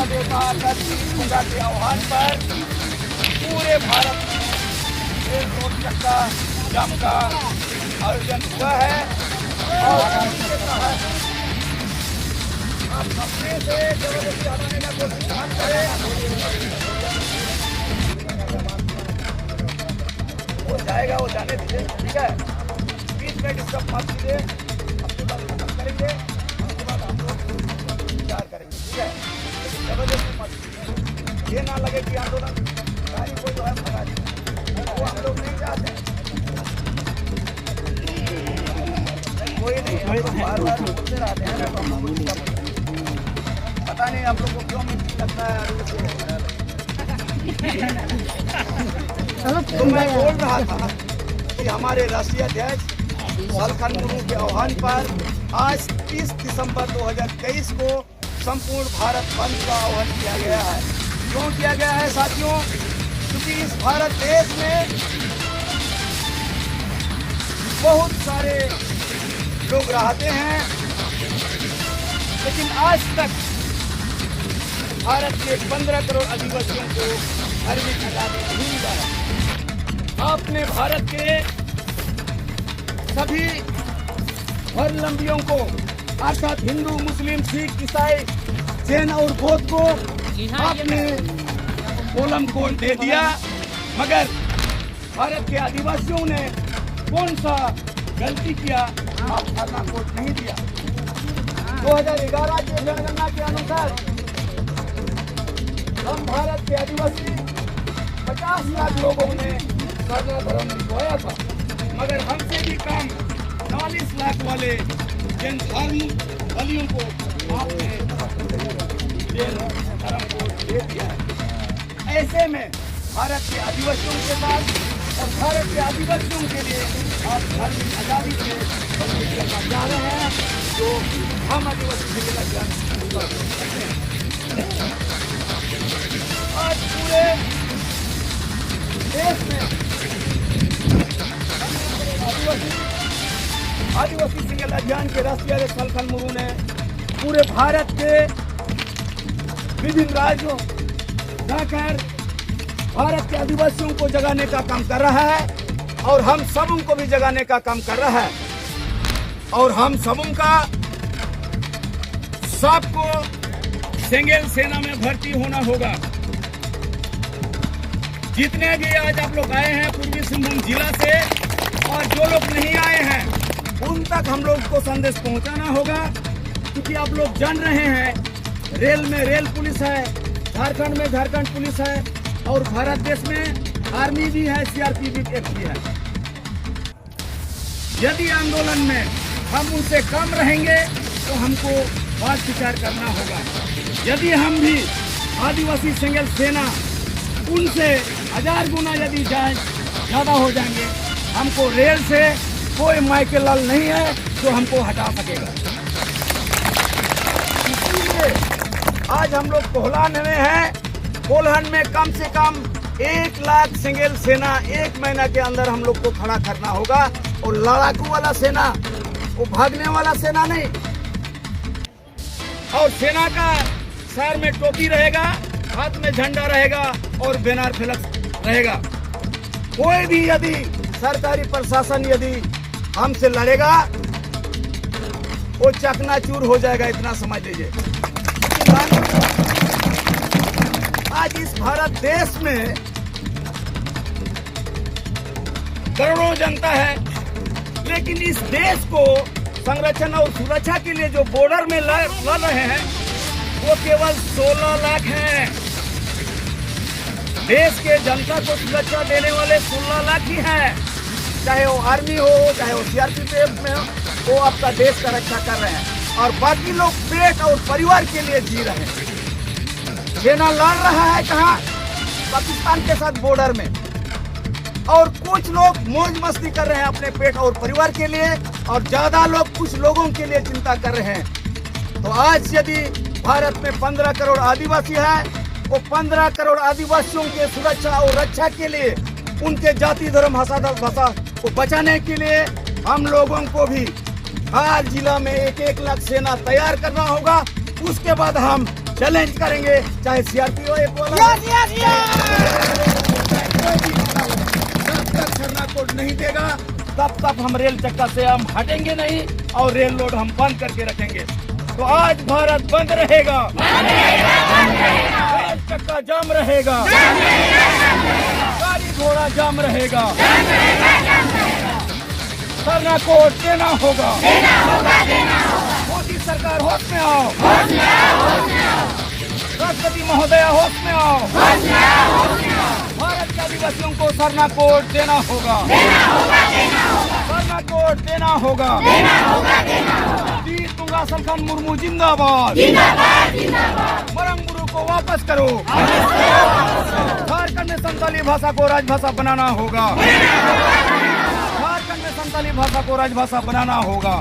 देवता धरती गंगा के आह्वान पर पूरे भारत में रेल रोड चक्का जाम का आयोजन हुआ है और इसके तहत आप अपने से जबरदस्ती हटाने का कोशिश मत करें। हो जाएगा, वो जाने दीजिए, ठीक है। बीच में डिस्टर्ब मत कीजिए, अपनी बात खत्म करेंगे, उसके बाद हम लोग विचार करेंगे, ठीक है। लेकिन जबरदस्ती मत कीजिए, ये ना लगे कि आंदोलन गाड़ी को जो है भगा दिया, वो हम लोग नहीं चाहते। कोई नहीं, हम लोग बार बार बोलते रहते हैं ना, तो हम लोग पता नहीं आप लोग को क्यों लगता है। तो मैं बोल रहा था कि हमारे राष्ट्रीय अध्यक्ष लालखान मुर्मू के आह्वान पर आज 30 दिसंबर 2023 को संपूर्ण भारत बंद का आह्वान किया गया है। क्यों किया गया है साथियों? क्योंकि इस भारत देश में बहुत सारे लोग रहते हैं, लेकिन आज तक भारत के 15 करोड़ आदिवासियों को धार्मिक आजादी नहीं मिला है। आपने भारत के सभी धर्मावलंबियों को अर्थात हिंदू, मुस्लिम, सिख, ईसाई, जैन और बौद्ध को आपने कोलम कोड दे दिया, मगर भारत के आदिवासियों ने कौन सा गलती किया? आप धर्ना कोड नहीं दिया। 2011 की जनगणना के अनुसार हम भारत के आदिवासी 50 लाख लोगों ने साझा धर्म निभाया था, मगर हमसे भी कम 40 लाख वाले जैन धर्म बलियों को आपने जैन धर्म को दे दिया है। ऐसे में भारत के आदिवासियों के साथ और भारत के आदिवासियों के लिए आप धार्मिक आजादी से करना चाह रहे हैं, जो हम आदिवासी आज पूरे देश में आदिवासी सिंगल अभियान के राष्ट्रीय अध्यक्ष लालखान मुर्मू ने पूरे भारत के विभिन्न राज्यों जाकर भारत के आदिवासियों को जगाने का काम कर रहा है और हम सब उनको भी जगाने का काम कर रहा है। और हम सब का सबको सिंगल सेना में भर्ती होना होगा। जितने भी आज आप लोग आए हैं पूर्वी सिंहभूम जिला से और जो लोग नहीं आए हैं उन तक हम लोग को संदेश पहुंचाना होगा, क्योंकि आप लोग जान रहे हैं रेल में रेल पुलिस है, झारखंड में झारखंड पुलिस है और भारत देश में आर्मी भी है, सीआरपीएफ भी है। यदि आंदोलन में हम उनसे कम रहेंगे तो हमको बात विचार करना होगा। यदि हम भी आदिवासी सिंगल सेना उनसे 1000 गुना यदि ज्यादा हो जाएंगे, हमको रेल से कोई माइकल लाल नहीं है जो हमको हटा सकेगा। इसलिए आज हम लोग कोल्हान में हैं। कोल्हान में कम से कम 1 लाख सिंगल सेना 1 महीना के अंदर हम लोग को खड़ा करना होगा। और लड़ाकू वाला सेना, वो भागने वाला सेना नहीं। और सेना का सर में टोपी रहेगा, हाथ में झंडा रहेगा और बैनर फलक रहेगा। कोई भी यदि सरकारी प्रशासन यदि हमसे लड़ेगा वो चकनाचूर हो जाएगा, इतना समझ लीजिए। आज इस भारत देश में करोड़ों जनता है, लेकिन इस देश को संरक्षण और सुरक्षा के लिए जो बॉर्डर में लड़ रहे हैं वो केवल 16 लाख हैं। देश के जनता को सुरक्षा देने वाले 16 लाख ही हैं, चाहे वो आर्मी हो, चाहे वो सीआरपीएफ में हो, वो आपका देश का रक्षा कर रहे हैं और बाकी लोग पेट और परिवार के लिए जी रहे हैं। सेना लड़ रहा है कहाँ? पाकिस्तान के साथ बॉर्डर में, और कुछ लोग मौज मस्ती कर रहे हैं अपने पेट और परिवार के लिए, और ज्यादा लोग कुछ लोगों के लिए चिंता कर रहे हैं। तो आज यदि भारत में 15 करोड़ आदिवासी है, वो 15 करोड़ आदिवासियों के सुरक्षा और रक्षा के लिए, उनके जाति धर्म भाषा को बचाने के लिए हम लोगों को भी हर जिला में 1-1 लाख सेना तैयार करना होगा। उसके बाद हम चैलेंज करेंगे, चाहे सीआरपीएफ वाला जब तक सरना कोड नहीं देगा तब तक हम रेल चक्का से हम हटेंगे नहीं और रेल रोड हम बंद करके रखेंगे। तो आज भारत बंद रहेगा, रेल चक्का जाम रहेगा, गाड़ी घोड़ा जाम रहेगा, सरना कोड देना होगा। मोदी सरकार होश में आओ, राष्ट्रपति महोदय होश में आओ, भारत के आदिवासियों को सरना कोड देना होगा, सरना कोड देना होगा। तुंगा सलखान मुर्मू जिंदाबाद, मरंग को वापस करो। झारखंड में संताली भाषा को राजभाषा बनाना होगा, झारखंड में संताली भाषा को राजभाषा बनाना होगा।